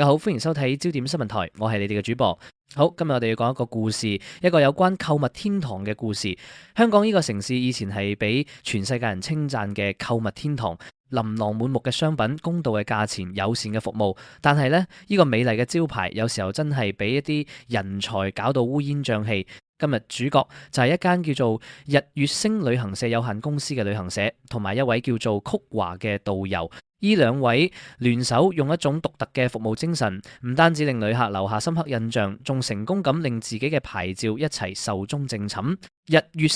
家好，歡迎收睇焦點新聞台，我係你哋嘅主播。好，今日我哋要講一個故事，一個有關購物天堂嘅故事。香港呢個城市以前係俾全世界人稱讚嘅購物天堂，琳琅滿目嘅商品、公道嘅價錢、友善嘅服務。但係呢，呢個美麗嘅招牌，有時候真係俾一啲人才搞到烏煙瘴氣。今日主角就係一間叫做日月星旅行社有限公司嘅旅行社，同埋一位叫做曲華嘅導遊。呢兩位聯手用一種獨特嘅服務精神，唔單止令旅客留下深刻印象，仲成功咁令自己嘅牌照一齊壽終正寢。日月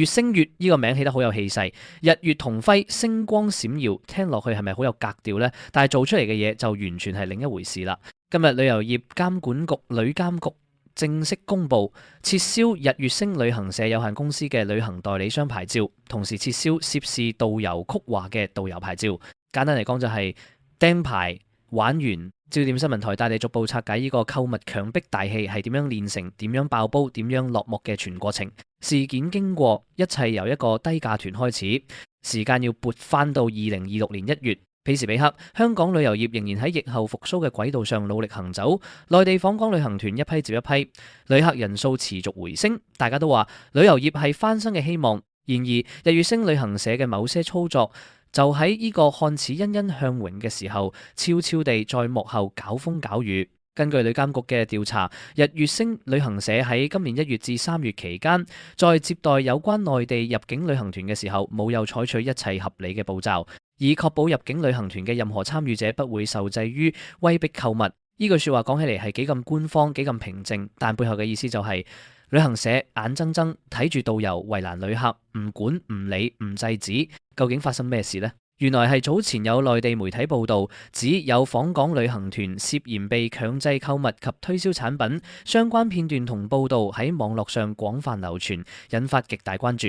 星月呢個名起得好有氣勢，日月同輝，星光閃耀，聽落去係咪好有格調呢？但係做出嚟嘅嘢就完全係另一回事啦。今日旅遊業監管局旅監局正式公布撤銷日月星旅行社有限公司嘅旅行代理商牌照，同時撤銷涉事導遊曲華嘅導遊牌照。簡單嚟講就係釘牌玩完。焦點新聞台帶你逐步拆解呢個購物強迫大戲係點樣煉成、點樣爆煲、點樣落幕嘅全過程。事件經過，一切由一個低價團開始。時間要撥翻到2026年1月，彼時彼刻，香港旅遊業仍然喺疫後復甦嘅軌道上努力行走。內地訪港旅行團一批接一批，旅客人數持續回升。大家都話旅遊業係翻身嘅希望。然而，日月星旅行社嘅某些操作，就喺呢個看似欣欣向榮嘅時候，悄悄地在幕後搞風搞雨。根據旅監局嘅調查，日月星旅行社喺今年1月至3月期間，在接待有關內地入境旅行團嘅時候，冇有採取一切合理嘅步驟，以確保入境旅行團嘅任何參與者不會受制於威逼購物。呢句説話講起嚟係幾咁官方、幾咁平靜，但背後嘅意思就係，旅行社眼睜睜睇住導遊為難旅客，唔管唔理唔制止。究竟發生咩事呢？原來係早前有內地媒體報道，指有訪港旅行團涉嫌被強制購物及推銷產品，相關片段同報道喺網絡上廣泛流傳，引發極大關注。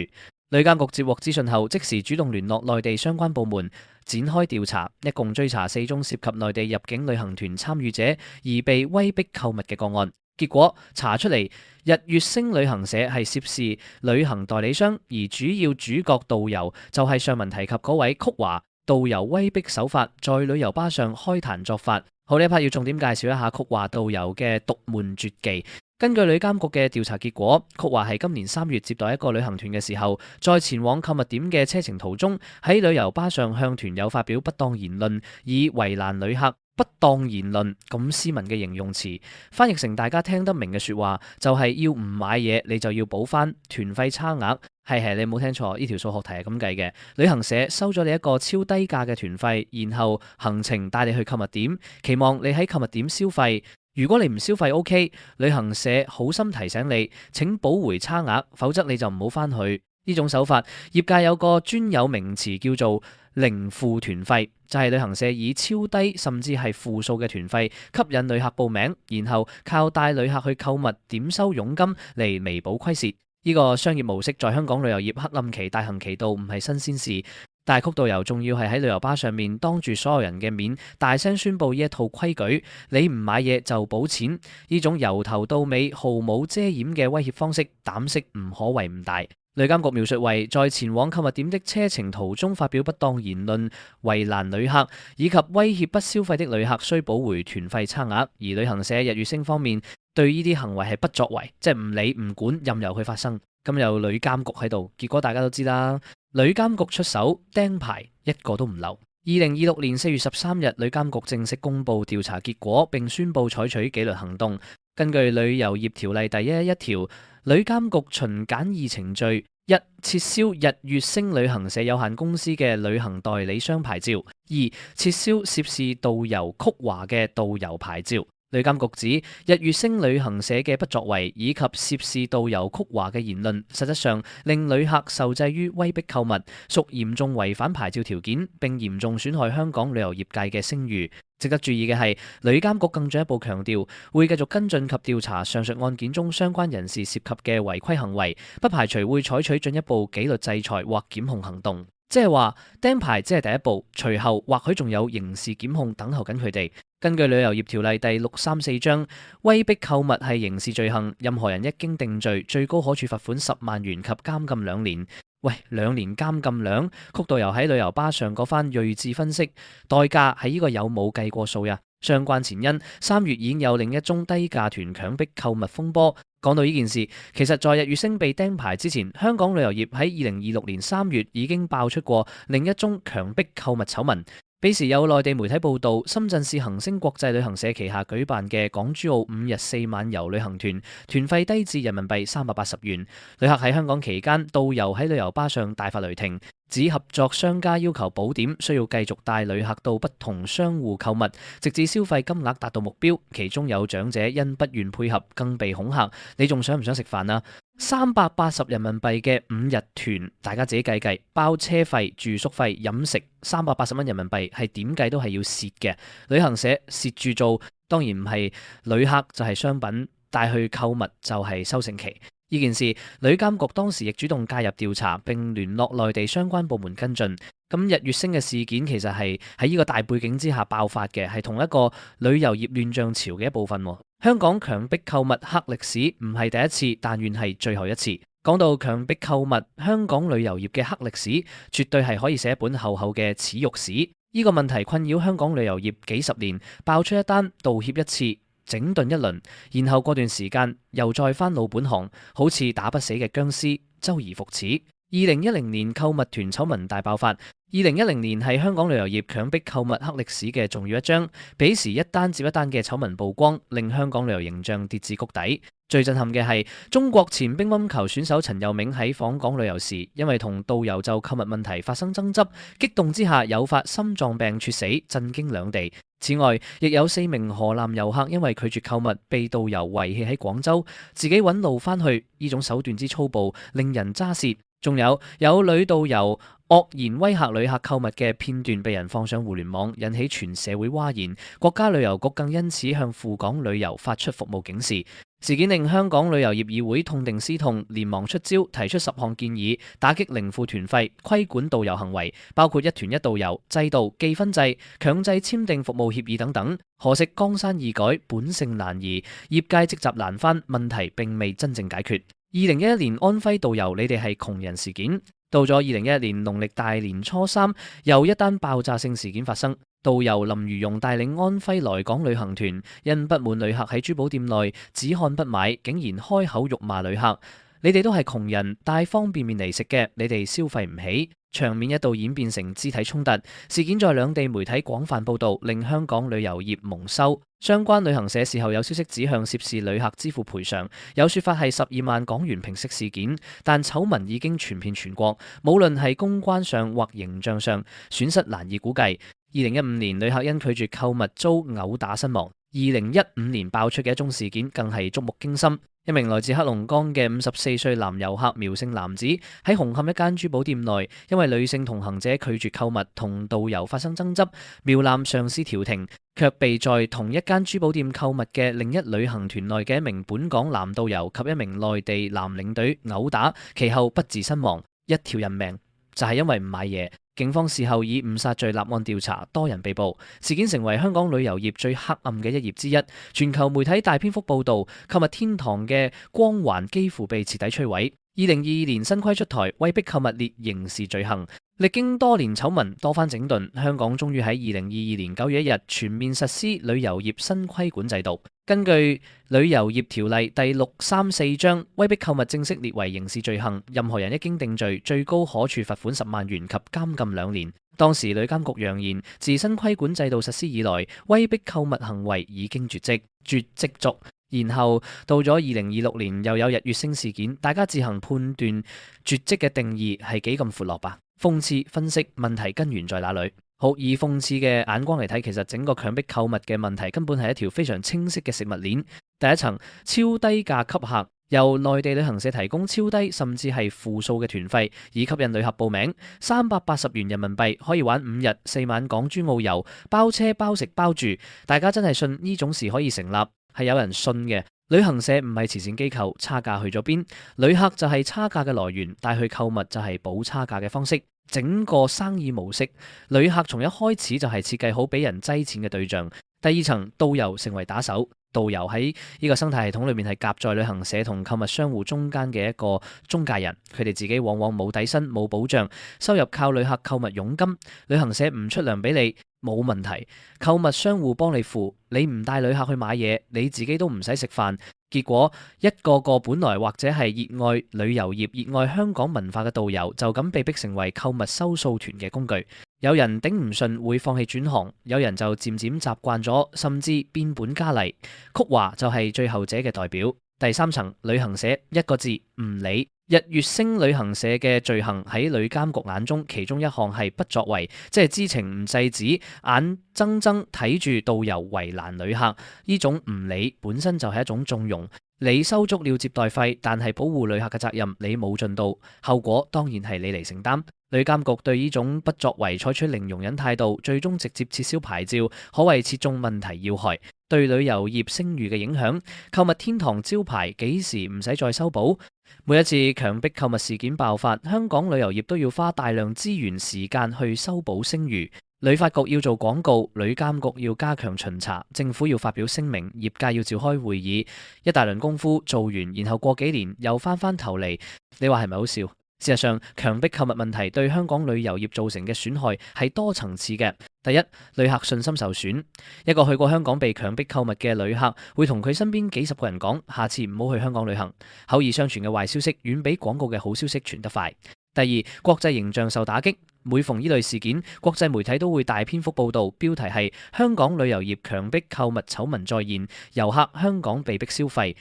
旅監局接獲資訊後，即時主動聯絡內地相關部門，展開調查，一共追查4宗涉及內地入境旅行團參與者而被威逼購物嘅個案。結果查出嚟，日月星旅行社係涉事旅行代理商，而主要主角導遊就係上文提及嗰位曲華。導遊威逼手法，在旅遊巴上開壇作法。好，呢一 part 要重點介紹一下曲華導遊嘅獨門絕技。根據旅監局嘅調查結果，曲華係今年3月接待一個旅行團嘅時候，在前往購物點嘅車程途中，喺旅遊巴上向團友發表不當言論，以為難旅客。不當言論咁斯文嘅形容詞，翻譯成大家聽得明嘅說話，就係要唔買嘢你就要補翻團費差額。係你冇聽錯，呢條數學題係咁計嘅。旅行社收咗你一個超低價嘅團費，然後行程帶你去購物點，期望你喺購物點消費。如果你唔消費 OK， 旅行社好心提醒你，請補回差額，否則你就唔好翻去。呢種手法，業界有個專有名詞叫做零負團費，就係旅行社以超低甚至係負數嘅團費吸引旅客報名，然後靠帶旅客去購物點收佣金嚟彌補虧蝕。呢個商業模式在香港旅遊業黑暗期大行其道，唔係新鮮事。但係曲導遊仲要係喺旅遊巴上面當住所有人嘅面大聲宣佈呢一套規矩，你唔買嘢就補錢。呢種由頭到尾毫無遮掩嘅威脅方式，膽識唔可謂唔大。旅監局描述為在前往購物點的車程途中發表不當言論，為難旅客，以及威脅不消費的旅客須補回團費差額。而旅行社日月星方面對呢啲行為係不作為，即係唔理唔管，任由佢發生。咁有旅監局喺度，結果大家都知啦。旅監局出手釘牌，一個都唔留。2026年4月13日，旅監局正式公布調查結果，並宣布採取紀律行動。根據旅遊業條例第111條，旅監局循簡易程序：一、撤銷日月星旅行社有限公司嘅旅行代理商牌照；二、撤銷涉事導遊曲華嘅導遊牌照。旅監局指日月星旅行社嘅不作為以及涉事導遊曲華嘅言論，實質上令旅客受制於威逼購物，屬嚴重違反牌照條件，並嚴重損害香港旅遊業界嘅聲譽。值得注意嘅係，旅監局更進一步強調，會繼續跟進及調查上述案件中相關人士涉及嘅違規行為，不排除會採取進一步紀律制裁或檢控行動。即係話釘牌只係第一步，隨後或許仲有刑事檢控等候緊佢哋。根據旅遊業條例第634章，威逼購物係刑事罪行，任何人一經定罪，最高可處罰款10萬元及監禁2年。喂，2年監禁2，曲導遊喺旅遊巴上嗰番睿智分析，代價喺呢個有冇計過數呀？相關前因，3月已經有另一宗低價團強迫購物風波。講到呢件事，其實在日月星被釘牌之前，香港旅遊業喺2026年3月已經爆出過另一宗強迫購物醜聞。彼時有內地媒體報道，深圳市恒星國際旅行社旗下舉辦嘅港珠澳5日4晚遊旅行團，團費低至人民幣380元。旅客喺香港期間，導遊喺旅遊巴上大發雷霆，指合作商家要求補點，需要繼續帶旅客到不同商戶購物，直至消費金額達到目標。其中有長者因不願配合，更被恐嚇：你仲想唔想食飯啊？380人民幣嘅5日團，大家自己計計，包車費、住宿費、飲食，380蚊人民幣係點計都係要蝕嘅。旅行社蝕住做，當然唔係旅客就係商品，帶去購物就係收成期。呢件事，旅監局當時亦主動介入調查，並聯絡內地相關部門跟進。咁日月星嘅事件其實係喺呢個大背景之下爆發嘅，係同一個旅遊業亂象潮嘅一部分。香港強迫購物黑歷史唔係第一次，但願係最後一次。講到強迫購物，香港旅遊業嘅黑歷史，絕對係可以寫一本厚厚嘅恥辱史。呢個問題困擾香港旅遊業幾十年，爆出一單道歉一次，整頓一輪，然後過段時間又再返老本行，好似打不死嘅僵屍，周而復始。2010年購物團醜聞大爆發。2010年係香港旅遊業強迫購物黑歷史嘅重要一章，彼時一單接一單嘅醜聞曝光，令香港旅遊形象跌至谷底。最震撼嘅係中國前乒乓球選手陳佑銘喺訪港旅遊時，因為同導遊就購物問題發生爭執，激動之下誘發心臟病猝死，震驚兩地。此外，亦有4名河南遊客因為拒絕購物，被導遊遺棄喺廣州，自己揾路返去。呢種手段之粗暴，令人咋舌。仲有女導遊惡言威嚇旅客購物嘅片段被人放上互聯網，引起全社會譁然。國家旅遊局更因此向赴港旅遊發出服務警示。事件令香港旅遊業議會痛定思痛，連忙出招，提出10項建議，打擊零付團費、規管導遊行為，包括一團一導遊制度、記分制、強制簽訂服務協議等等。可惜江山易改，本性難移，業界積習難返，問題並未真正解決。2011年安徽導遊你哋係窮人事件，到咗2011年農曆大年初3，又一單爆炸性事件發生。導遊林如用帶領安徽來港旅行團，因不滿旅客喺珠寶店內只看不買，竟然開口辱罵旅客：你哋都係窮人，帶方便麵嚟食嘅，你哋消費唔起。場面一度演變成肢體衝突，事件在兩地媒體廣泛報導，令香港旅遊業蒙羞。相關旅行社事後有消息指向涉事旅客支付賠償，有說法係12萬港元平息事件，但醜聞已經傳遍全國，無論係公關上或形象上，損失難以估計。2015年旅客因拒絕購物遭毆打身亡。2015年爆出嘅一宗事件更係觸目驚心。一名來自黑龍江嘅54歲男遊客苗姓男子喺紅磡一間珠寶店內，因為女性同行者拒絕購物，同導遊發生爭執。苗男嘗試調停，卻被在同一間珠寶店購物嘅另一旅行團內嘅一名本港男導遊及一名內地男領隊毆打，其後不治身亡。一條人命就係因為唔買嘢。警方事後以誤殺罪立案調查，多人被捕。事件成為香港旅遊業最黑暗嘅一頁之一。全球媒體大篇幅報導，購物天堂嘅光環幾乎被徹底摧毀。2022年新規出台，威逼購物列刑事罪行。歷經多年醜聞，多番整頓，香港終於喺2022年9月1日全面實施旅遊業新規管制度。根據旅遊業條例第634章，威逼購物正式列為刑事罪行，任何人一經定罪，最高可處罰款10萬元及監禁2年。當時旅監局揚言，自新規管制度實施以來，威逼購物行為已經絕跡，絕跡族。然後到咗2026年，又有日月星事件，大家自行判斷絕跡嘅定義係幾咁闊落吧。諷刺分析問題根源在哪裏？好，以諷刺嘅眼光嚟睇，其實整個強迫購物嘅問題根本係一條非常清晰嘅食物鏈。第一層，超低價吸客，由內地旅行社提供超低甚至係負數嘅團費，以吸引旅客報名。380元人民幣可以玩5日4晚港珠澳遊，包車包食包住。大家真係信呢種事可以成立？係有人信嘅。旅行社唔係慈善機構，差價去咗邊？旅客就係差價嘅來源，帶去購物就係補差價嘅方式。整個生意模式，旅客從一開始就係設計好俾人擠錢嘅對象。第二層，導遊成為打手，導遊喺呢個生態系統裏面係夾在旅行社同購物商戶中間嘅一個中介人，佢哋自己往往冇底薪冇保障，收入靠旅客購物佣金，旅行社唔出糧俾你，冇問題，購物商戶幫你付，你唔帶旅客去買嘢，你自己都唔使食飯。結果一個個本來或者係熱愛旅遊業、熱愛香港文化嘅導遊，就咁被逼成為購物收數團嘅工具。有人頂唔順會放棄轉行，有人就漸漸習慣咗，甚至變本加厲。曲華就係最後者嘅代表。第三層，旅行社，一個字，唔理。日月星旅行社嘅罪行喺旅監局眼中，其中一項係不作為，即係知情唔制止，眼睜睜睇住導遊為難旅客。呢種唔理本身就係一種縱容。你收足了接待費，但係保護旅客嘅責任你冇盡到，後果當然係你嚟承擔。旅監局對呢種不作為採取零容忍態度，最終直接撤銷牌照，可謂切中問題要害。對旅遊業聲譽嘅影響，購物天堂招牌幾時唔使再修補？每一次強迫購物事件爆發，香港旅遊業都要花大量資源時間去修補聲譽。旅發局要做廣告，旅監局要加強巡查，政府要發表聲明，業界要召開會議，一大輪功夫做完，然後過幾年又翻頭嚟，你話係咪好笑？事實上，強迫購物問題對香港旅遊業造成嘅損害係多層次嘅。第一，旅客信心受損。一個去過香港被強迫購物嘅旅客，會同佢身邊幾十個人講，下次唔好去香港旅行。口耳相傳嘅壞消息遠比廣告嘅好消息傳得快。第二，國際形象受打擊。每逢呢類事件，國際媒體都會大篇幅報導，標題係香港旅遊業強迫購物醜聞再現，遊客香港被迫消費。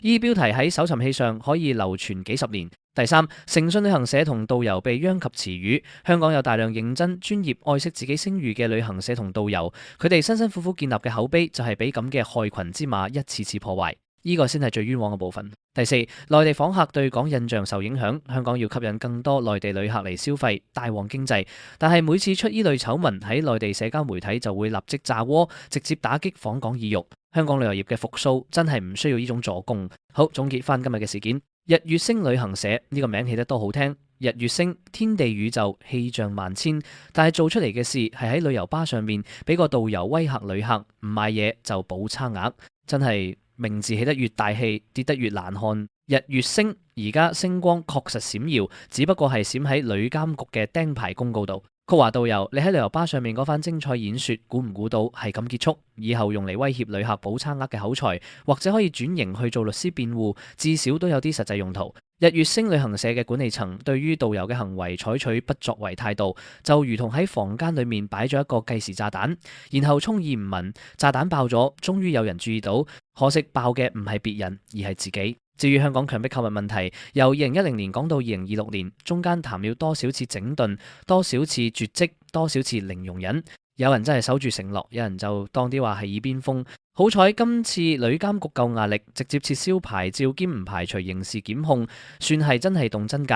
依標題喺搜尋器上可以流傳幾十年。第三，誠信旅行社同導遊被殃及池魚。香港有大量認真、專業、愛惜自己聲譽嘅旅行社同導遊，佢哋辛辛苦苦建立嘅口碑就係俾咁嘅害群之馬一次次破壞。呢個先係最冤枉嘅部分。第四，內地訪客對港印象受影響，香港要吸引更多內地旅客嚟消費，大旺經濟。但係每次出呢類醜聞喺內地社交媒體就會立即炸鍋，直接打擊訪港意欲。香港旅遊業嘅復甦真係唔需要呢種助攻。好，總結翻今日嘅事件。日月星旅行社呢個名起得多好聽，日月星天地宇宙氣象萬千，但係做出嚟嘅事係喺旅遊巴上面俾個導遊威嚇旅客，唔買嘢就補差額，真係名字起得越大氣，跌得越難看。日月星而家星光確實閃耀，只不過係閃喺旅監局嘅釘牌公告度。曲華導遊，你喺旅遊巴上面嗰番精彩演說，估唔估到係咁結束？以後用嚟威脅旅客補差額嘅口才，或者可以轉型去做律師辯護，至少都有啲實際用途。日月星旅行社嘅管理層對於導遊嘅行為採取不作為態度，就如同喺房間裏面擺咗一個計時炸彈，然後充耳唔聞，炸彈爆咗，終於有人注意到，可惜爆嘅唔係別人，而係自己。至於香港強迫購物問題，由2010年講到2026年，中間談了多少次整頓，多少次絕跡，多少次零容忍。有人真係守住承諾，有人就當啲話係耳邊風。好彩今次旅監局夠壓力，直接撤銷牌照兼唔排除刑事檢控，算係真係動真格。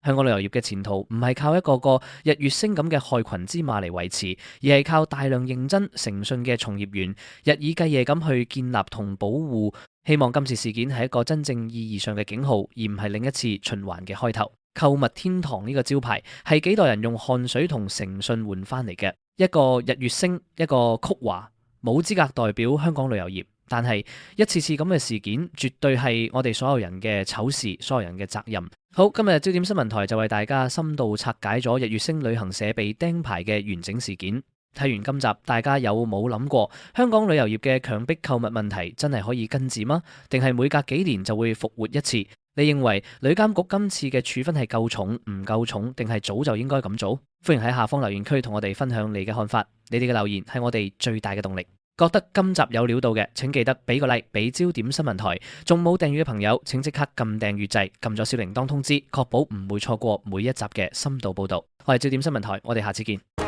香港旅遊業嘅前途唔係靠一個個日月星咁嘅害群之馬嚟維持，而係靠大量認真誠信嘅從業員日以繼夜咁去建立同保護。希望今次事件係一個真正意義上嘅警號，而唔係另一次循環嘅開頭。購物天堂呢個招牌係幾代人用汗水同誠信換翻嚟嘅，一個日月星，一個曲華，冇資格代表香港旅遊業，但係一次次咁嘅事件，絕對係我哋所有人嘅醜事，所有人嘅責任。好，今日焦點新聞台就為大家深度拆解咗日月星旅行社被釘牌嘅完整事件。睇完今集，大家有冇諗過香港旅遊業嘅強迫購物問題真係可以根治嗎？定係每隔幾年就會復活一次？你認為旅監局今次嘅處分係夠重、唔夠重，定係早就應該咁做？歡迎喺下方留言區同我哋分享你嘅看法。你哋嘅留言係我哋最大嘅動力。覺得今集有料到嘅，請記得俾個 like，俾焦點新聞台。仲冇訂閱嘅朋友，請即刻撳訂閱掣，撳咗小鈴鐺通知，確保唔會錯過每一集嘅深度報道。我係焦點新聞台，我哋下次見。